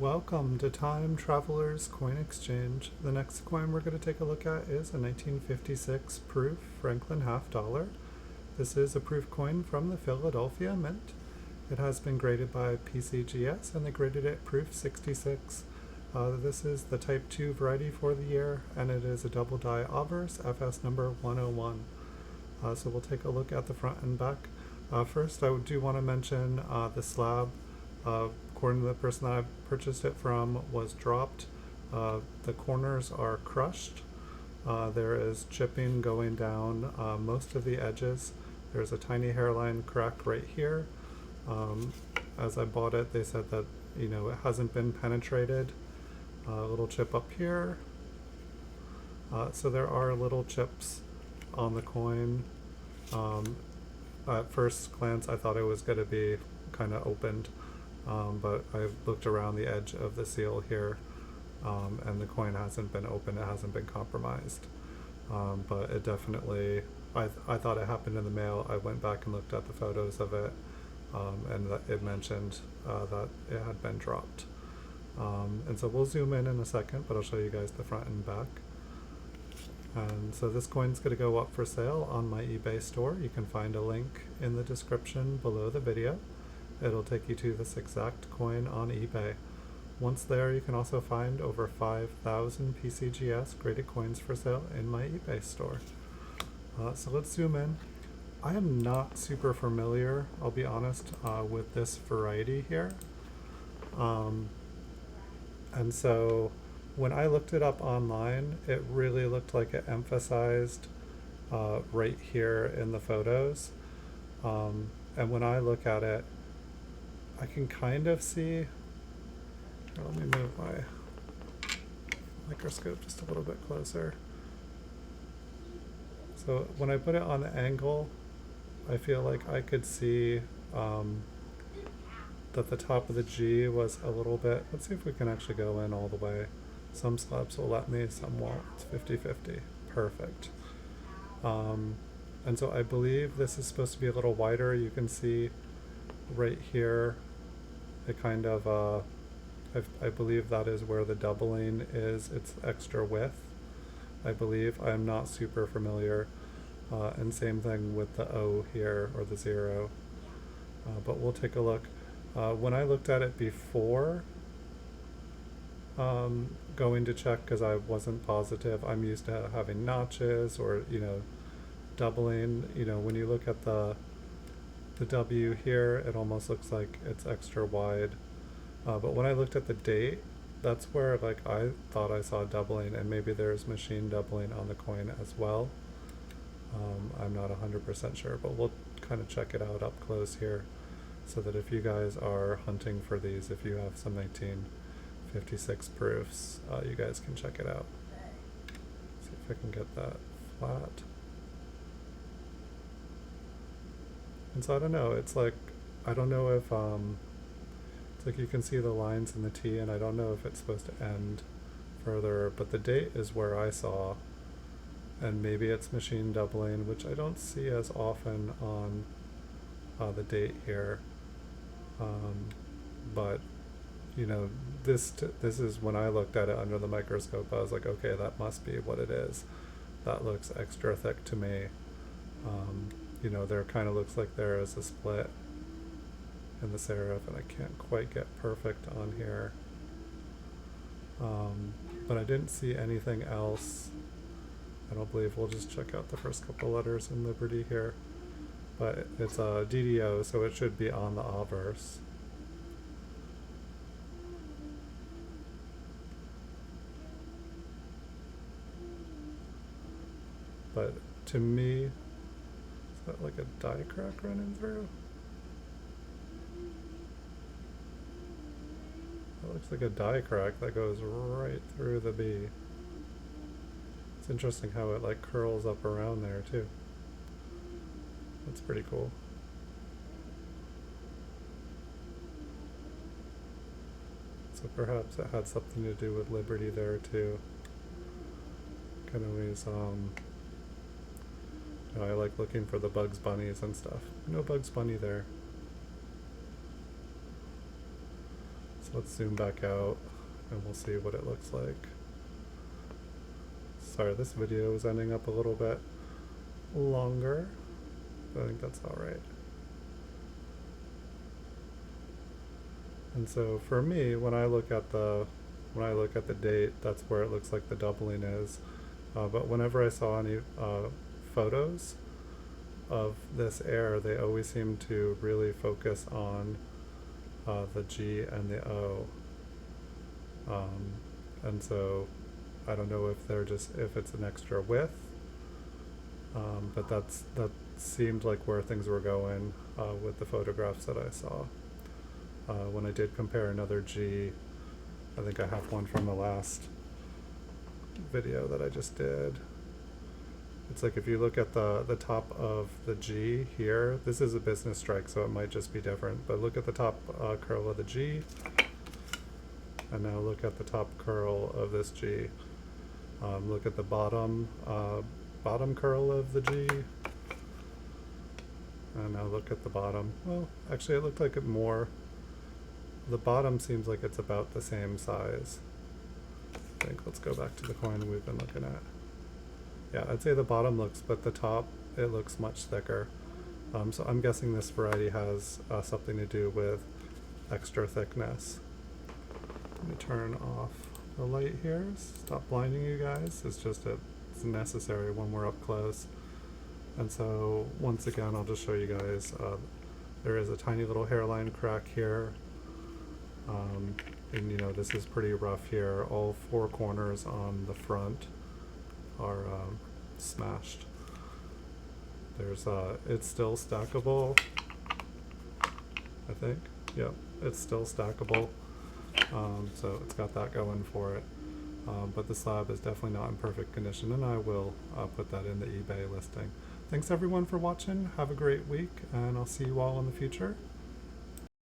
Welcome to Time Traveler's Coin Exchange. The next coin we're going to take a look at is a 1956 proof Franklin half dollar. This is a proof coin from the Philadelphia Mint. It has been graded by PCGS and they graded it proof 66. This is the type 2 variety for the year and it is a double die obverse FS number 101. So we'll take a look at the front and back. First, I do want to mention the slab. According to the person that I purchased it from, was dropped. The corners are crushed. There is chipping going down most of the edges. There's a tiny hairline crack right here. As I bought it, they said that it hasn't been penetrated. A little chip up here. So there are little chips on the coin. At first glance, I thought it was going to be kind of opened. But I've looked around the edge of the seal here, and the coin hasn't been open, it hasn't been compromised. But it definitely, I thought it happened in the mail. I went back and looked at the photos of it, and it mentioned that it had been dropped. And so we'll zoom in a second, but I'll show you guys the front and back. And so this coin's going to go up for sale on my eBay store. You can find a link in the description below the video. It'll take you to this exact coin on eBay. Once there, you can also find over 5,000 PCGS graded coins for sale in my eBay store. So let's zoom in. I am not super familiar, I'll be honest, with this variety here. And so when I looked it up online, it really looked like it emphasized right here in the photos. And when I look at it, I can kind of see, let me move my microscope just a little bit closer. So when I put it on the angle, I feel like I could see that the top of the G was a little bit, let's see if we can actually go in all the way. Some slabs will let me, some won't. It's 50-50. Perfect. And so I believe this is supposed to be a little wider. You can see right here, it kind of, I believe that is where the doubling is. It's extra width, I believe. I'm not super familiar. And same thing with the O here, or the 0. But we'll take a look. When I looked at it before going to check, because I wasn't positive, I'm used to having notches or, doubling. When you look at the W here, it almost looks like it's extra wide. But when I looked at the date, that's where I thought I saw doubling, and maybe there's machine doubling on the coin as well. I'm not 100% sure, but we'll kind of check it out up close here, so that if you guys are hunting for these, if you have some 1956 proofs, you guys can check it out. See if I can get that flat. And so I don't know, it's like, I don't know if, it's like you can see the lines in the T, and I don't know if it's supposed to end further, but the date is where I saw, and maybe it's machine doubling, which I don't see as often on the date here. But, this is when I looked at it under the microscope, I was like, okay, that must be what it is. That looks extra thick to me. There kind of looks like there is a split in the serif, and I can't quite get perfect on here. But I didn't see anything else. I don't believe. We'll just check out the first couple letters in Liberty here. But it's a DDO, so it should be on the obverse. But to me, is that like a die crack running through? That looks like a die crack that goes right through the B. It's interesting how it like curls up around there too. That's pretty cool. So perhaps it had something to do with Liberty there too. Can always I like looking for the Bugs Bunnies and stuff. No Bugs Bunny there. So So let's zoom back out and we'll see what it looks like. Sorry, this video is ending up a little bit longer, but I think that's all right. And so for me, when I look at the date, that's where it looks like the doubling is. But whenever I saw any photos of this error, they always seem to really focus on the G and the O. And so I don't know if if it's an extra width, but that seemed like where things were going with the photographs that I saw. When I did compare another G, I think I have one from the last video that I just did. It's like if you look at the top of the G here, this is a business strike, so it might just be different, but look at the top curl of the G, and now look at the top curl of this G. Look at the bottom curl of the G, and now look at the bottom. Well, actually it looked like it more, the bottom seems like it's about the same size. I think let's go back to the coin we've been looking at. Yeah, I'd say the bottom looks, but the top, it looks much thicker. So I'm guessing this variety has something to do with extra thickness. Let me turn off the light here, stop blinding you guys. It's just it's necessary when we're up close. And so once again, I'll just show you guys, there is a tiny little hairline crack here. And you know, this is pretty rough here. All four corners on the front are smashed. There's it's still stackable, I think. Yep, it's still stackable. So it's got that going for it. But the slab is definitely not in perfect condition, and I will put that in the eBay listing. Thanks everyone for watching. Have a great week, and I'll see you all in the future.